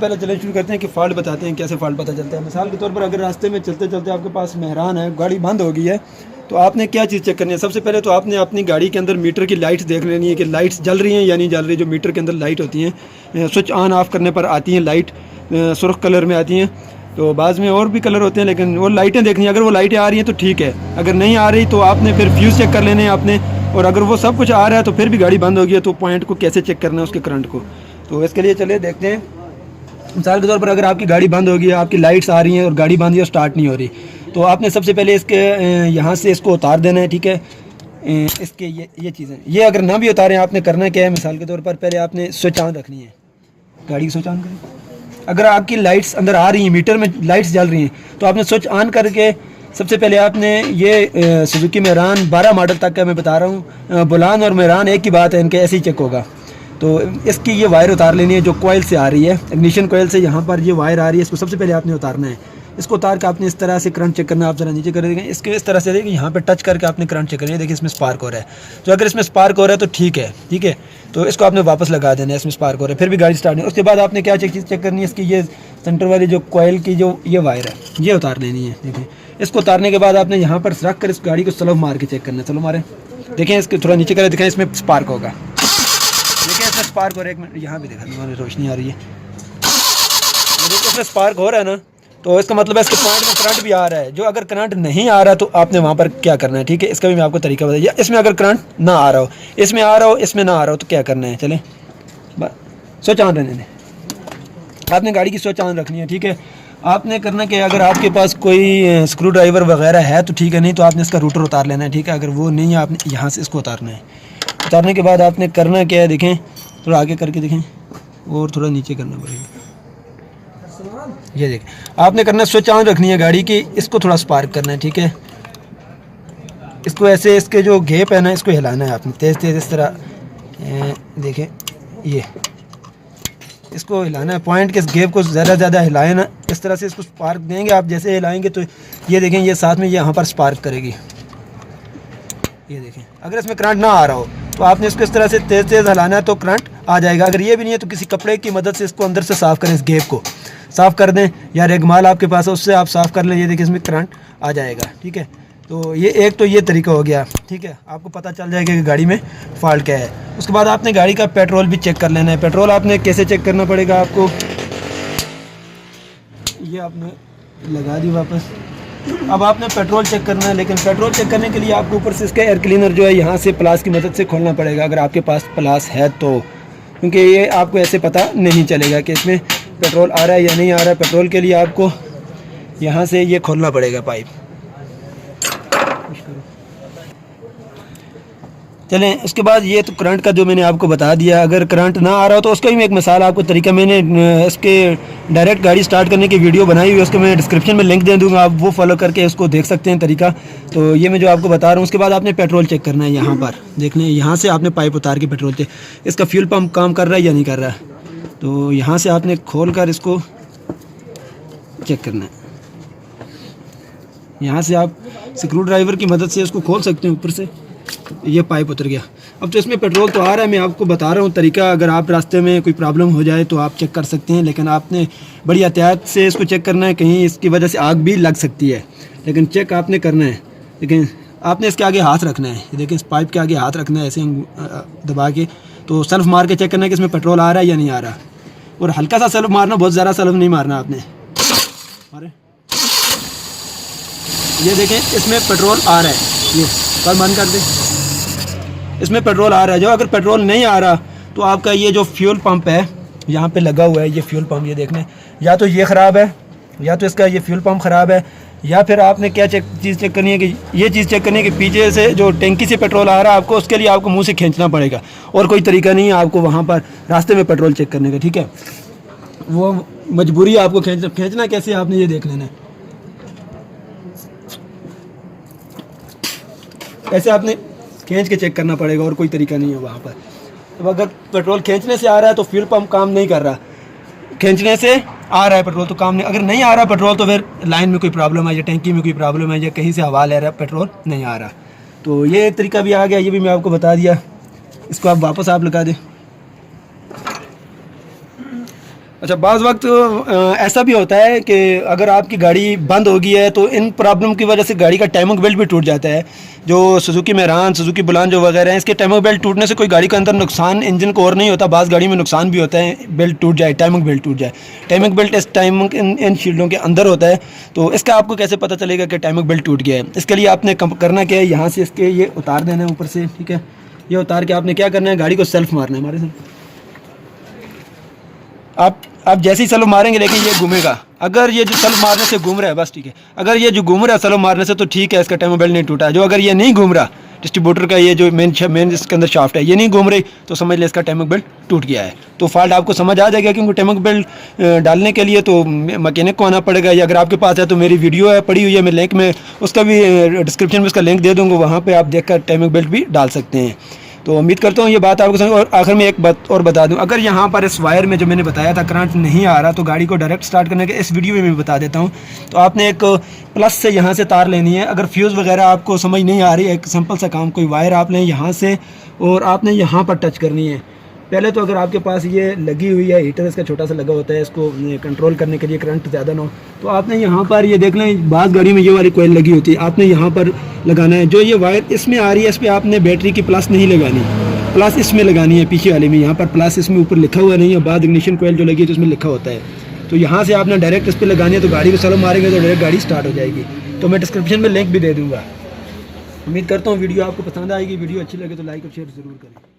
पहले चले शुरू करते हैं कि फ़ॉल्ट बताते हैं, कैसे फ़ॉल्ट पता चलता है। मिसाल के तौर पर अगर रास्ते में चलते चलते आपके पास मेहरान है, गाड़ी बंद हो गई है, तो आपने क्या चीज़ चेक करनी है। सबसे पहले तो आपने अपनी गाड़ी के अंदर मीटर की लाइट्स देख लेनी है कि लाइट्स जल रही हैं या नहीं जल रही। जो मीटर के अंदर लाइट होती हैं, स्विच ऑन ऑफ़ करने पर आती हैं लाइट, सुर्ख कलर में आती हैं। तो बाद में और भी कलर होते हैं, लेकिन वो लाइटें देखनी है। अगर वो लाइटें आ रही हैं तो ठीक है, अगर नहीं आ रही तो आपने फिर फ्यूज़ चेक कर लेने हैं आपने। और अगर वो सब कुछ आ रहा है तो फिर भी गाड़ी बंद हो गई है, तो पॉइंट को कैसे चेक करना है, उसके करंट को। तो इसके लिए चले देखते हैं। मिसाल के तौर पर अगर आपकी गाड़ी बंद होगी, आपकी लाइट्स आ रही हैं और गाड़ी बंद है और स्टार्ट नहीं हो रही, तो आपने सबसे पहले इसके यहाँ से इसको उतार देना है, ठीक है। इसके ये चीज़ें ये अगर ना भी उतारें, आपने करना क्या है। मिसाल के तौर पर पहले आपने स्विच ऑन रखनी है, गाड़ी की स्विच ऑन करें। अगर आपकी लाइट्स अंदर आ रही हैं, मीटर में लाइट्स जल रही हैं, तो आपने स्विच ऑन करके सबसे पहले आपने ये सुजुकी मेहरान 12 मॉडल तक का मैं बता रहा हूँ, बुलान और मेहरान एक ही बात है, इनके ऐसे ही चेक होगा। तो इसकी ये वायर उतार लेनी है जो कोयल से आ रही है, इग्निशन कोयल से यहाँ पर ये वायर आ रही है, इसको सबसे पहले आपने उतारना है। इसको उतार के आपने इस तरह से करंट चेक करना है। आप जरा नीचे कर देंगे, इसके इस तरह से देखिए, यहाँ पे टच करके आपने करंट चेक करना है। देखिए इसमें स्पार्क हो रहा है, तो अगर इसमें स्पार्क हो रहा है तो ठीक है, ठीक है। तो इसको आपने वापस लगा देना है, इसमें स्पार्क हो रहा है, फिर भी गाड़ी स्टार्ट नहीं। उसके बाद आपने क्या चीज़ चेक करनी है, इसकी ये सेंटर वाली जो कोयल की जो ये वायर है, ये उतार लेनी है। देखिए इसको उतारने के बाद आपने यहाँ पर रख कर इस गाड़ी को स्लो मार के चेक करना है। चलो मारें, देखें इसको थोड़ा नीचे करें, दिखाएं इसमें स्पार्क होगा। देखिए इसमें स्पार्क हो रहा है, एक मिनट यहाँ भी देखा, तुम्हारी रोशनी आ रही है। देखिए इसमें स्पार्क हो रहा है ना, तो इसका मतलब है इसके पॉइंट में करंट भी आ रहा है। जो अगर करंट नहीं आ रहा तो आपने वहाँ पर क्या करना है, ठीक है। इसका भी मैं आपको तरीका बताइए। इसमें अगर करंट ना आ रहा हो, इसमें आ रहा हो, इसमें ना आ रहा हो, तो क्या करना है। चलें, स्विच ऑन रहने दें। आपने गाड़ी की स्विच ऑन रखनी है, ठीक है। आपने करना कि अगर आपके पास कोई स्क्रू ड्राइवर वगैरह है तो ठीक है, नहीं तो आपने इसका रूटर उतार लेना है, ठीक है। अगर वो नहीं है, आपने यहाँ से इसको उतारना है। उतारने के बाद आपने करना क्या है, देखें थोड़ा आगे करके देखें, और थोड़ा नीचे करना पड़ेगा। ये देखें, आपने करना स्विच ऑन रखनी है गाड़ी की, इसको थोड़ा स्पार्क करना है, ठीक है। इसको ऐसे, इसके जो घेप है ना, इसको हिलाना है आपने तेज़ तेज़ इस तरह। देखें ये इसको हिलाना है, पॉइंट के घेप को ज़्यादा हिलाए ना, इस तरह से इसको स्पार्क देंगे आप। जैसे हिलाएंगे तो ये देखें, ये साथ में ये यहाँ पर स्पार्क करेगी। ये देखें, अगर इसमें करंट ना आ रहा हो तो आपने इसको इस तरह से तेज़ तेज़ हिलाना है तो करंट आ जाएगा। अगर ये भी नहीं है तो किसी कपड़े की मदद से इसको अंदर से साफ़ करें, इस घेप को साफ़ कर दें, या रेगमाल आपके पास है उससे आप साफ़ कर लें। ये देखिए इसमें करंट आ जाएगा, ठीक है। तो ये एक तो ये तरीका हो गया, ठीक है। आपको पता चल जाएगा कि गाड़ी में फ़ॉल्ट क्या है। उसके बाद आपने गाड़ी का पेट्रोल भी चेक कर लेना है। पेट्रोल आपने कैसे चेक करना पड़ेगा आपको, ये आपने लगा दी वापस। अब आपने पेट्रोल चेक करना है, लेकिन पेट्रोल चेक करने के लिए आपको ऊपर से इसका एयर क्लीनर जो है यहाँ से प्लास की मदद से खोलना पड़ेगा, अगर आपके पास प्लास है तो, क्योंकि ये आपको ऐसे पता नहीं चलेगा कि इसमें पेट्रोल आ रहा है या नहीं आ रहा है। पेट्रोल के लिए आपको यहाँ से ये खोलना पड़ेगा पाइप। चलें, उसके बाद ये तो करंट का जो मैंने आपको बता दिया। अगर करंट ना आ रहा हो तो उसका भी मैं एक मिसाल आपको तरीका, मैंने इसके डायरेक्ट गाड़ी स्टार्ट करने की वीडियो बनाई हुई है, उसको मैं डिस्क्रिप्शन में लिंक दे दूँगा, आप वो फॉलो करके उसको देख सकते हैं तरीका। तो ये मैं जो आपको बता रहा हूँ। उसके बाद आपने पेट्रोल चेक करना है, यहाँ पर देख लें, यहाँ से आपने पाइप उतार के पेट्रोल चेक, इसका फ्यूल पम्प काम कर रहा है या नहीं कर रहा है। तो यहाँ से आपने खोल कर इसको चेक करना है। यहाँ से आप स्क्रू ड्राइवर की मदद से इसको खोल सकते हैं ऊपर से। ये पाइप उतर गया। अब तो इसमें पेट्रोल तो आ रहा है, मैं आपको बता रहा हूँ तरीका। अगर आप रास्ते में कोई प्रॉब्लम हो जाए तो आप चेक कर सकते हैं, लेकिन आपने बड़ी एहतियात से इसको चेक करना है, कहीं इसकी वजह से आग भी लग सकती है, लेकिन चेक आपने करना है। लेकिन आपने इसके आगे हाथ रखना है, देखिए इस पाइप के आगे हाथ रखना है, ऐसे दबा के, तो सेल्फ मार के चेक करना है कि इसमें पेट्रोल आ रहा है या नहीं आ रहा। और हल्का सा सेल्फ मारना, बहुत ज़्यादा सेल्फ नहीं मारना आपने। अरे ये देखें, इसमें पेट्रोल आ रहा है, ये कल बंद कर दें, इसमें पेट्रोल आ रहा है। जो अगर पेट्रोल नहीं आ रहा तो आपका ये जो फ्यूल पंप है यहाँ पे लगा हुआ है, ये फ्यूल पंप, ये देखने, या तो ये ख़राब है, या तो इसका ये फ्यूल पंप ख़राब है, या फिर आपने क्या चीज़ चेक करनी है कि ये चीज़ चेक करनी है कि पीछे से जो टैंकी से पेट्रोल आ रहा है आपको, उसके लिए आपको मुँह से खींचना पड़ेगा, और कोई तरीका नहीं है आपको वहाँ पर रास्ते में पेट्रोल चेक करने का, ठीक है। वो मजबूरी है आपको खींचना कैसे, आपने ये देख लेना है। ऐसे आपने खींच के चेक करना पड़ेगा, और कोई तरीका नहीं है वहाँ पर। तो अगर पेट्रोल खींचने से आ रहा है तो फ्यूल पंप काम नहीं कर रहा, खींचने से आ रहा है पेट्रोल तो काम नहीं। अगर नहीं आ रहा पेट्रोल तो फिर लाइन में कोई प्रॉब्लम है, या टैंकी में कोई प्रॉब्लम है, या कहीं से हवा ले रहा है, पेट्रोल नहीं आ रहा। तो ये एक तरीका भी आ गया, ये भी मैं आपको बता दिया। इसको आप वापस आप लगा दें। अच्छा, बाज़ वक्त ऐसा भी होता है कि अगर आपकी गाड़ी बंद हो गई है तो इन प्रॉब्लम की वजह से गाड़ी का टाइमिंग बेल्ट भी टूट जाता है। जो सुजुकी मेहरान, सुजुकी बुलान जो वगैरह हैं, इसके टाइमिंग बेल्ट टूटने से कोई गाड़ी के अंदर नुकसान इंजन को और नहीं होता, बाज़ गाड़ी में नुकसान भी होता है, बेल्ट टूट जाए, टाइमिंग बेल्ट टूट जाए। टाइमिंग बेल्ट इस टाइमिंग इन शील्डों के अंदर होता है। तो इसका आपको कैसे पता चलेगा कि टाइमिंग बेल्ट टूट गया है? इसके लिए आपने करना क्या है, यहाँ से इसके ये उतार देना है ऊपर से, ठीक है। ये उतार के आपने क्या करना है, गाड़ी को सेल्फ मारना है हमारे साथ। आप जैसे ही सलो मारेंगे लेकिन ये घूमेगा। अगर ये जो सलो मारने से घूम रहा है बस ठीक है, अगर ये जो घूम रहा है सलो मारने से तो ठीक है, इसका टाइमिंग बेल्ट नहीं टूटा। जो अगर ये नहीं घूम रहा, डिस्ट्रीब्यूटर का ये जो मेन इसके अंदर शाफ्ट है ये नहीं घूम रही, तो समझ ले इसका टाइमिंग बेल्ट टूट गया है। तो फॉल्ट आपको समझ आ जाएगा, क्योंकि टाइमिंग बेल्ट डालने के लिए तो मैकेनिक को आना पड़ेगा, या अगर आपके पास है तो मेरी वीडियो है पड़ी हुई है, मैं लिंक में उसका भी डिस्क्रिप्शन में उसका लिंक दे दूँगा, वहाँ पर आप देख कर टाइमिंग बेल्ट भी डाल सकते हैं। तो उम्मीद करता हूँ ये बात आपको समझ। और आखिर में एक बात और बता दूँ, अगर यहाँ पर इस वायर में जो मैंने बताया था करंट नहीं आ रहा, तो गाड़ी को डायरेक्ट स्टार्ट करने के इस वीडियो में मैं बता देता हूँ। तो आपने एक प्लस से यहाँ से तार लेनी है। अगर फ्यूज़ वगैरह आपको समझ नहीं आ रही है, एक सिंपल सा काम, कोई वायर आप लें यहाँ से और आपने यहाँ पर टच करनी है। पहले तो अगर आपके पास ये लगी हुई है, हीटर इसका छोटा सा लगा होता है, इसको कंट्रोल करने के लिए करंट ज़्यादा ना हो, तो आपने यहाँ पर ये देख लें, बाज़ गाड़ी में ये वाली कोयल लगी होती है, आपने यहाँ पर लगाना है। जो ये वायर इसमें आ रही है, इस पर आपने बैटरी की प्लस नहीं लगानी, प्लस इसमें लगानी है पीछे वाले में। यहाँ पर प्लस इसमें ऊपर लिखा हुआ नहीं है, बाद इग्निशन कोयल जो लगी है तो उसमें लिखा होता है। तो यहाँ से आपने डायरेक्ट इस पर लगानी है, तो गाड़ी को स्लो मारेंगे तो डायरेक्ट गाड़ी स्टार्ट हो जाएगी। तो मैं डिस्क्रिप्शन में लिंक भी दे दूँगा। उम्मीद करता हूँ वीडियो आपको पसंद आएगी। वीडियो अच्छी लगे तो लाइक और शेयर ज़रूर करें।